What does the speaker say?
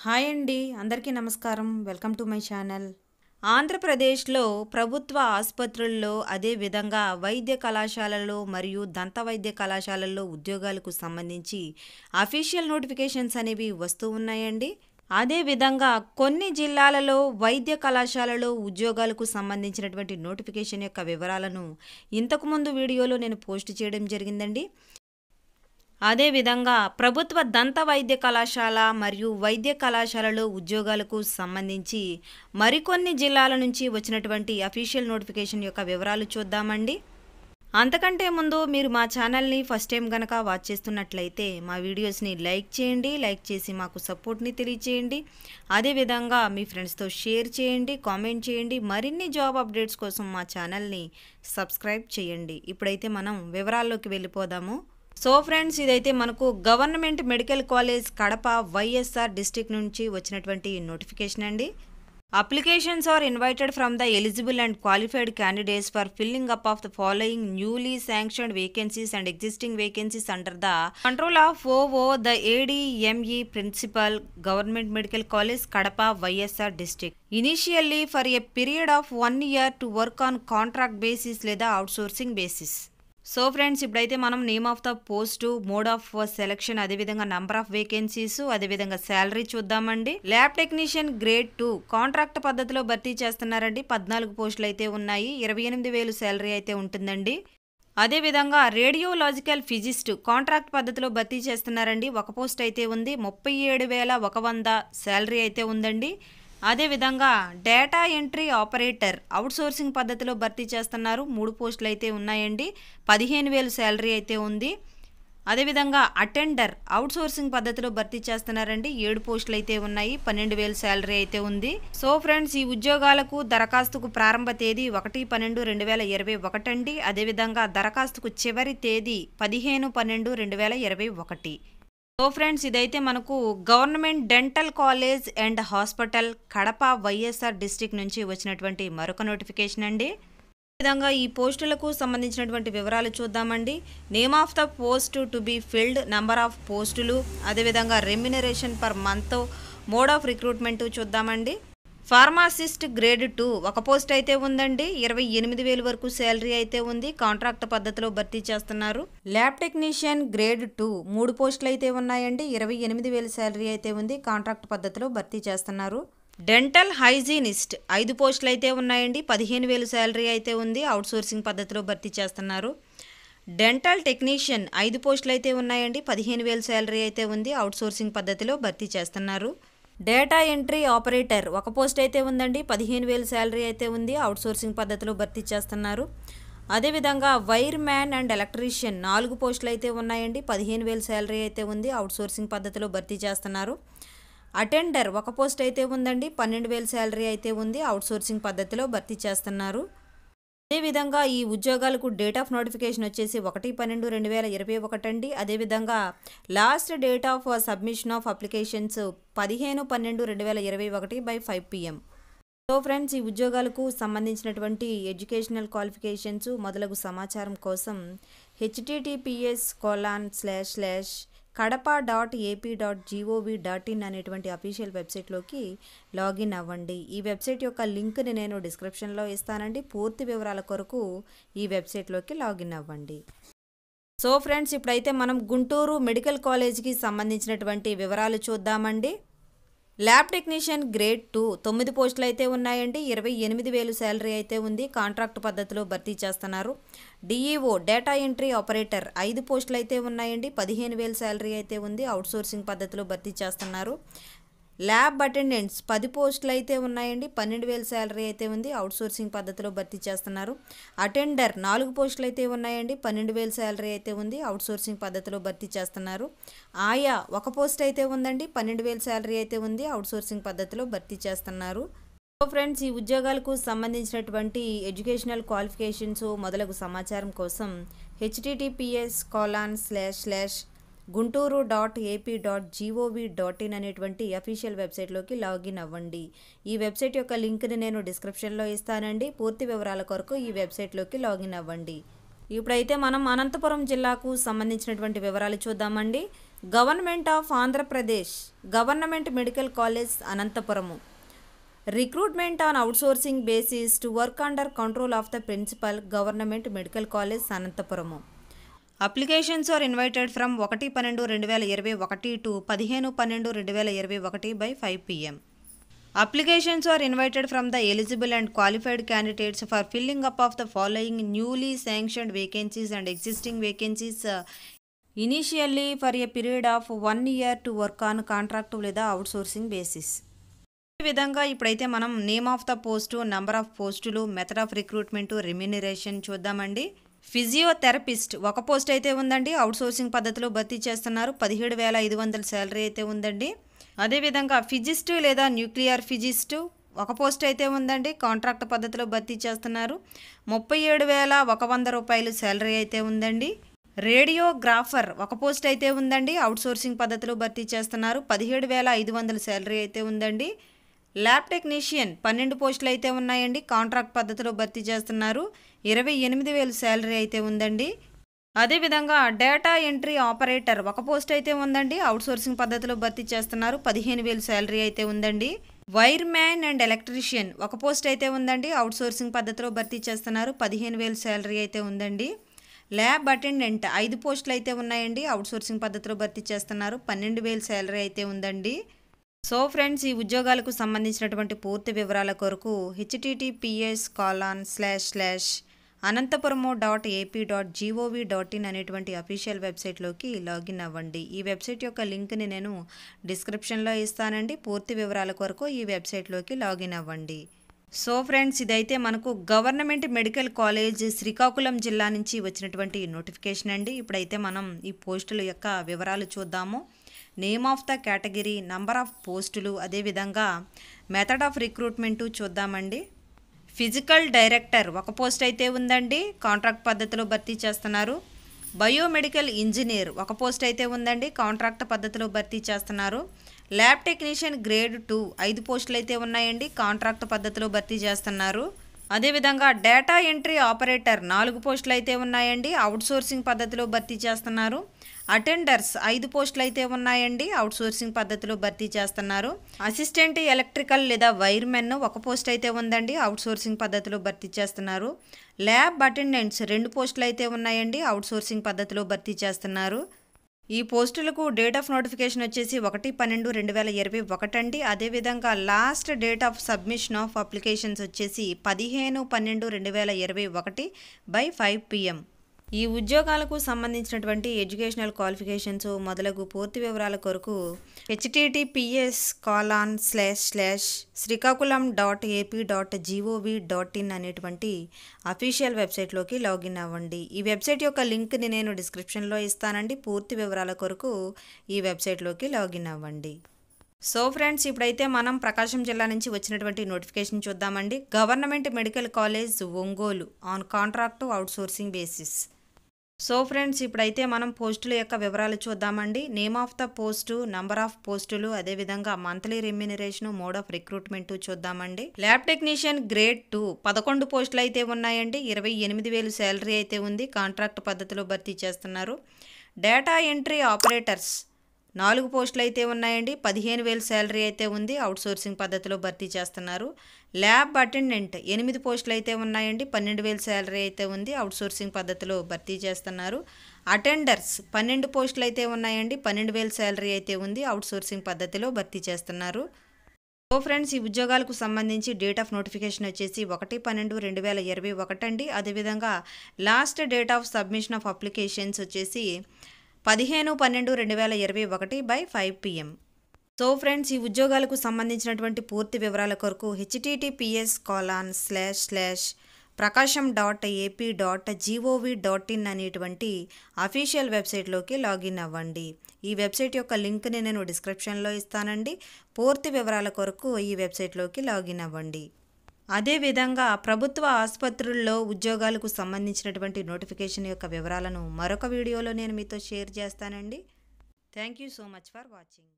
Hi అండి, అందరికీ నమస్కారం. Welcome to my channel. ఆంధ్రప్రదేశ్లో ప్రభుత్వ ఆసుపత్రుల్లో అదే విధంగా వైద్య కళాశాలల్లో మరియు దంత వైద్య కళాశాలల్లో ఉద్యోగాలకు సంబంధించి అఫీషియల్ నోటిఫికేషన్స్ అనేవి వస్తూ ఉన్నాయండి. అదే విధంగా కొన్ని జిల్లాలలో వైద్య కళాశాలలో ఉద్యోగాలకు సంబంధించినటువంటి నోటిఫికేషన్ యొక్క వివరాలను ఇంతకుముందు వీడియోలో నేను పోస్ట్ చేయడం జరిగిందండి. అదేవిధంగా ప్రభుత్వ దంత వైద్య కళాశాల మరియు వైద్య కళాశాలలో ఉద్యోగాలకు సంబంధించి మరికొన్ని జిల్లాల నుంచి వచ్చినటువంటి అఫీషియల్ నోటిఫికేషన్ యొక్క వివరాలు చూద్దామండి. అంతకంటే ముందు మీరు మా ఛానల్ని ఫస్ట్ టైం కనుక వాచ్ చేస్తున్నట్లయితే మా వీడియోస్ని లైక్ చేయండి, లైక్ చేసి మాకు సపోర్ట్ని తెలియచేయండి. అదేవిధంగా మీ ఫ్రెండ్స్తో షేర్ చేయండి, కామెంట్ చేయండి. మరిన్ని జాబ్ అప్డేట్స్ కోసం మా ఛానల్ని సబ్స్క్రైబ్ చేయండి. ఇప్పుడైతే మనం వివరాల్లోకి వెళ్ళిపోదాము. సో ఫ్రెండ్స్, ఇదైతే మనకు government medical college Kadapa YSR district నుంచి వచ్చినటువంటి నోటిఫికేషన్ అండి. Applications are invited from the eligible and qualified candidates for filling up of the following newly sanctioned vacancies and existing vacancies under the control of uh the ADME principal government medical college Kadapa YSR district initially for a period of 1 year to work on contract basis లేదా outsourcing basis. So friends, ఇప్పుడైతే మనం name of the post, mode of selection, అదేవిధంగా number of vacancies, అదేవిధంగా salary చూద్దామండి. Lab technician grade 2 contract పద్ధతిలో భర్తీ చేస్తున్నారండి. 14 పోస్టులు అయితే ఉన్నాయి. 28,000 శాలరీ అయితే ఉంటుందండి. అదేవిధంగా రేడియోలాజికల్ ఫిజిస్ట్ కాంట్రాక్ట్ పద్ధతిలో భర్తీ చేస్తున్నారండి. ఒక పోస్ట్ అయితే ఉంది. 37,100 శాలరీ అయితే ఉందండి. అదేవిధంగా డేటా ఎంట్రీ ఆపరేటర్ అవుట్సోర్సింగ్ పద్ధతిలో భర్తీ చేస్తున్నారు. 3 పోస్టులు అయితే ఉన్నాయండి. 15,000 శాలరీ అయితే ఉంది. అదేవిధంగా అటెండర్ అవుట్సోర్సింగ్ పద్ధతిలో భర్తీ చేస్తున్నారండి. 7 పోస్టులు అయితే ఉన్నాయి. 12,000 శాలరీ అయితే ఉంది. సో ఫ్రెండ్స్, ఈ ఉద్యోగాలకు దరఖాస్తుకు ప్రారంభ తేదీ 1/12/2021 అండి. అదేవిధంగా దరఖాస్తుకు చివరి తేదీ 15/12/2021. సో ఫ్రెండ్స్, ఇదైతే మనకు government dental college and hospital Kadapa YSR district నుంచి వచ్చినటువంటి మరొక నోటిఫికేషన్ అండి. అదేవిధంగా ఈ పోస్టులకు సంబంధించినటువంటి వివరాలు చూద్దామండి. Name of the post to be filled, number of పోస్టులు, అదేవిధంగా remuneration per month, mode of recruitment చూద్దామండి. ఫార్మాసిస్ట్ గ్రేడ్ 2 ఒక పోస్ట్ అయితే ఉందండి. 28,000 వరకు శాలరీ అయితే ఉంది. కాంట్రాక్ట్ పద్ధతిలో భర్తీ చేస్తున్నారు. ల్యాబ్ టెక్నీషియన్ గ్రేడ్ 2 3 పోస్టులు అయితే ఉన్నాయండి. 28,000 శాలరీ అయితే ఉంది. కాంట్రాక్ట్ పద్ధతిలో భర్తీ చేస్తున్నారు. డెంటల్ హైజీనిస్ట్ 5 పోస్టులు అయితే ఉన్నాయండి. 15,000 శాలరీ అయితే ఉంది. అవుట్సోర్సింగ్ పద్ధతిలో భర్తీ చేస్తున్నారు. డెంటల్ టెక్నీషియన్ 5 పోస్టులు అయితే ఉన్నాయండి. 15,000 శాలరీ అయితే ఉంది. అవుట్సోర్సింగ్ పద్ధతిలో భర్తీ చేస్తున్నారు. డేటా ఎంట్రీ ఆపరేటర్ ఒక పోస్ట్ అయితే ఉందండి. 15,000 శాలరీ అయితే ఉంది. అవుట్సోర్సింగ్ పద్ధతిలో భర్తీ చేస్తున్నారు. అదేవిధంగా వైర్ మ్యాన్ అండ్ ఎలక్ట్రీషియన్ 4 పోస్టులు అయితే ఉన్నాయండి. 15,000 శాలరీ అయితే ఉంది. అవుట్సోర్సింగ్ పద్ధతిలో భర్తీ చేస్తున్నారు. అటెండర్ ఒక పోస్ట్ అయితే ఉందండి. 12,000 శాలరీ అయితే ఉంది. అవుట్సోర్సింగ్ పద్ధతిలో భర్తీ చేస్తున్నారు. అదేవిధంగా ఈ ఉద్యోగాలకు డేట్ ఆఫ్ నోటిఫికేషన్ వచ్చేసి 1/12/2021 అండి. అదేవిధంగా last date of submission of applications 15/12/2021 by 5 PM. So friends, ఈ ఉద్యోగాలకు సంబంధించినటువంటి ఎడ్యుకేషనల్ క్వాలిఫికేషన్స్ మొదలగు సమాచారం కోసం https://kadapa.ap.gov.in అనేటువంటి అఫీషియల్ వెబ్సైట్లోకి లాగిన్ అవ్వండి. ఈ వెబ్సైట్ యొక్క లింక్ని నేను డిస్క్రిప్షన్లో ఇస్తానండి. పూర్తి వివరాల కొరకు ఈ వెబ్సైట్లోకి లాగిన్ అవ్వండి. సో ఫ్రెండ్స్, ఇప్పుడైతే మనం గుంటూరు మెడికల్ కాలేజ్కి సంబంధించినటువంటి వివరాలు చూద్దామండి. ల్యాబ్ టెక్నీషియన్ గ్రేడ్ 2 9 పోస్టులు అయితే ఉన్నాయండి. 28,000 శాలరీ అయితే ఉంది. కాంట్రాక్ట్ పద్ధతిలో భర్తీ చేస్తున్నారు. డిఈఓ డేటా ఎంట్రీ ఆపరేటర్ 5 పోస్టులు అయితే ఉన్నాయండి. 15,000 శాలరీ అయితే ఉంది. అవుట్సోర్సింగ్ పద్ధతిలో భర్తీ చేస్తున్నారు. ల్యాబ్ అటెండెంట్స్ 10 పోస్టులు అయితే ఉన్నాయండి. 12,000 శాలరీ అయితే ఉంది. అవుట్సోర్సింగ్ పద్ధతిలో భర్తీ చేస్తున్నారు. అటెండర్ 4 పోస్టులు అయితే ఉన్నాయండి. 12,000 శాలరీ అయితే ఉంది. అవుట్సోర్సింగ్ పద్ధతిలో భర్తీ చేస్తున్నారు. ఆయా ఒక పోస్ట్ అయితే ఉందండి. 12,000 శాలరీ అయితే ఉంది. అవుట్సోర్సింగ్ పద్ధతిలో భర్తీ చేస్తున్నారు. సో ఫ్రెండ్స్, ఈ ఉద్యోగాలకు సంబంధించినటువంటి ఎడ్యుకేషనల్ క్వాలిఫికేషన్స్ మొదలగు సమాచారం కోసం https://gunturu.ap.gov.in అనేటువంటి అఫీషియల్ వెబ్సైట్లోకి లాగిన్ అవ్వండి. ఈ వెబ్సైట్ యొక్క లింక్ని నేను డిస్క్రిప్షన్లో ఇస్తానండి. పూర్తి వివరాల కొరకు ఈ వెబ్సైట్లోకి లాగిన్ అవ్వండి. ఇప్పుడైతే మనం అనంతపురం జిల్లాకు సంబంధించినటువంటి వివరాలు చూద్దామండి. Government of Andhra Pradesh government medical college Anantapuramu. Recruitment on outsourcing basis to work under control of the principal government medical college Anantapuramu. Applications are invited from 1/12/2021 to 15/12/2021 by 5 p.m. Applications are invited from the eligible and qualified candidates for filling up of the following newly sanctioned vacancies and existing vacancies initially for a period of 1 year to work on contract లేదా outsourcing basis. ఈ విధంగా ఇప్పుడైతే మనం name of the post, number of పోస్టులు, method of recruitment, remuneration చూద్దామండి. Physiotherapist ఒక post అయితే ఉందండి, అవుట్సోర్సింగ్ పద్ధతిలో భర్తీ చేస్తున్నారు. 17,500 శాలరీ అయితే ఉందండి. అదేవిధంగా ఫిజిస్ట్ లేదా న్యూక్లియర్ ఫిజిస్ట్ ఒక పోస్ట్ అయితే ఉందండి, కాంట్రాక్ట్ పద్ధతిలో భర్తీ చేస్తున్నారు. 37,100 రూపాయలు శాలరీ అయితే ఉందండి. రేడియోగ్రాఫర్ ఒక పోస్ట్ అయితే ఉందండి, అవుట్సోర్సింగ్ పద్ధతిలో భర్తీ చేస్తున్నారు. 17,500 శాలరీ అయితే ఉందండి. ల్యాబ్ టెక్నీషియన్ 12 పోస్టులు అయితే ఉన్నాయండి, కాంట్రాక్ట్ పద్ధతిలో భర్తీ చేస్తున్నారు. 28,000 శాలరీ అయితే ఉందండి. అదేవిధంగా డేటా ఎంట్రీ ఆపరేటర్ ఒక పోస్ట్ అయితే ఉందండి, అవుట్సోర్సింగ్ పద్ధతిలో భర్తీ చేస్తున్నారు. 15,000 శాలరీ అయితే ఉందండి. వైర్ మ్యాన్ అండ్ ఎలక్ట్రీషియన్ ఒక పోస్ట్ అయితే ఉందండి, అవుట్సోర్సింగ్ పద్ధతిలో భర్తీ చేస్తున్నారు. 15,000 శాలరీ అయితే ఉందండి. ల్యాబ్ అటెండెంట్ 5 పోస్టులు అయితే ఉన్నాయండి, అవుట్సోర్సింగ్ పద్ధతిలో భర్తీ చేస్తున్నారు. 12,000 శాలరీ అయితే ఉందండి. సో ఫ్రెండ్స్, ఈ ఉద్యోగాలకు సంబంధించినటువంటి పూర్తి వివరాల కొరకు https://anantapuramu.ap.gov.in అనేటువంటి అఫీషియల్ వెబ్సైట్లోకి లాగిన్ అవ్వండి. ఈ వెబ్సైట్ యొక్క లింక్ని నేను డిస్క్రిప్షన్లో ఇస్తానండి. పూర్తి వివరాల కొరకు ఈ వెబ్సైట్లోకి లాగిన్ అవ్వండి. సో ఫ్రెండ్స్, ఇదైతే మనకు గవర్నమెంట్ మెడికల్ కాలేజ్ శ్రీకాకుళం జిల్లా నుంచి వచ్చినటువంటి నోటిఫికేషన్ అండి. ఇప్పుడైతే మనం ఈ పోస్టుల యొక్క వివరాలు చూద్దాము. Name of the category, number of పోస్టులు, అదేవిధంగా మెథడ్ ఆఫ్ రిక్రూట్మెంట్ చూద్దామండి. ఫిజికల్ డైరెక్టర్ ఒక పోస్ట్ అయితే ఉందండి, కాంట్రాక్ట్ పద్ధతిలో భర్తీ చేస్తున్నారు. బయోమెడికల్ ఇంజనీర్ ఒక పోస్ట్ అయితే ఉందండి, కాంట్రాక్ట్ పద్ధతిలో భర్తీ చేస్తున్నారు. ల్యాబ్ టెక్నీషియన్ గ్రేడ్ 2 5 పోస్టులు అయితే ఉన్నాయండి, కాంట్రాక్ట్ పద్ధతిలో భర్తీ చేస్తున్నారు. అదేవిధంగా డేటా ఎంట్రీ ఆపరేటర్ 4 పోస్టులు అయితే ఉన్నాయండి, అవుట్సోర్సింగ్ పద్ధతిలో భర్తీ చేస్తున్నారు. అటెండర్స్ 5 పోస్టులు అయితే ఉన్నాయండి, అవుట్సోర్సింగ్ పద్ధతిలో భర్తీ చేస్తున్నారు. అసిస్టెంట్ ఎలక్ట్రికల్ లేదా వైర్మెన్ ఒక పోస్ట్ అయితే ఉందండి, అవుట్సోర్సింగ్ పద్ధతిలో భర్తీ చేస్తున్నారు. ల్యాబ్ అటెండెంట్స్ 2 పోస్టులు అయితే ఉన్నాయండి, అవుట్సోర్సింగ్ పద్ధతిలో భర్తీ చేస్తున్నారు. ఈ పోస్టులకు డేట్ ఆఫ్ నోటిఫికేషన్ వచ్చేసి 1/12/2021 అండి. అదేవిధంగా last date of submission of applications వచ్చేసి 15/12/2021 by 5 p.m. ఈ ఉద్యోగాలకు సంబంధించినటువంటి ఎడ్యుకేషనల్ క్వాలిఫికేషన్స్ మొదలగు పూర్తి వివరాల కొరకు https://srikakulam.ap.gov.in అనేటువంటి అఫీషియల్ వెబ్సైట్లోకి లాగిన్ అవ్వండి. ఈ వెబ్సైట్ యొక్క లింక్ని నేను డిస్క్రిప్షన్లో ఇస్తానండి. పూర్తి వివరాల కొరకు ఈ వెబ్సైట్లోకి లాగిన్ అవ్వండి. సో ఫ్రెండ్స్, ఇప్పుడైతే మనం ప్రకాశం జిల్లా నుంచి వచ్చినటువంటి నోటిఫికేషన్ చూద్దామండి. Government medical college Ongole on contract outsourcing basis. So friends, ఇప్పుడైతే మనం పోస్టుల యొక్క వివరాలు చూద్దామండి. Name of the post, number of పోస్టులు, అదేవిధంగా monthly remuneration, mode of recruitment చూద్దామండి. ల్యాబ్ టెక్నీషియన్ గ్రేడ్ 2 11 పోస్టులు అయితే ఉన్నాయండి, 28,000 శాలరీ అయితే ఉంది, కాంట్రాక్ట్ పద్ధతిలో భర్తీ చేస్తున్నారు. డేటా ఎంట్రీ ఆపరేటర్స్ 4 పోస్టులు అయితే ఉన్నాయండి, 15,000 శాలరీ అయితే ఉంది, అవుట్సోర్సింగ్ పద్ధతిలో భర్తీ చేస్తున్నారు. ల్యాబ్ అటెండెంట్ 8 పోస్టులు అయితే ఉన్నాయండి, 12,000 శాలరీ అయితే ఉంది, అవుట్సోర్సింగ్ పద్ధతిలో భర్తీ చేస్తున్నారు. అటెండర్స్ 12 పోస్టులు అయితే ఉన్నాయండి, 12,000 శాలరీ అయితే ఉంది, అవుట్సోర్సింగ్ పద్ధతిలో భర్తీ చేస్తున్నారు. సో ఫ్రెండ్స్, ఈ ఉద్యోగాలకు సంబంధించి డేట్ ఆఫ్ నోటిఫికేషన్ వచ్చేసి 1/12/2021 అండి. అదేవిధంగా last date of submission of applications వచ్చేసి 15/12/2021 by 5 p.m. సో ఫ్రెండ్స్, ఈ ఉద్యోగాలకు సంబంధించినటువంటి పూర్తి వివరాల కొరకు https://prakasham.ap.gov.in అనేటువంటి అఫీషియల్ వెబ్సైట్లోకి లాగిన్ అవ్వండి. ఈ వెబ్సైట్ యొక్క లింక్ని నేను డిస్క్రిప్షన్లో ఇస్తానండి. పూర్తి వివరాల కొరకు ఈ వెబ్సైట్లోకి లాగిన్ అవ్వండి. అదేవిధంగా ప్రభుత్వ ఆసుపత్రుల్లో ఉద్యోగాలకు సంబంధించినటువంటి నోటిఫికేషన్ యొక్క వివరాలను మరొక వీడియోలో నేను మీతో షేర్ చేస్తానండి. Thank you so much for watching.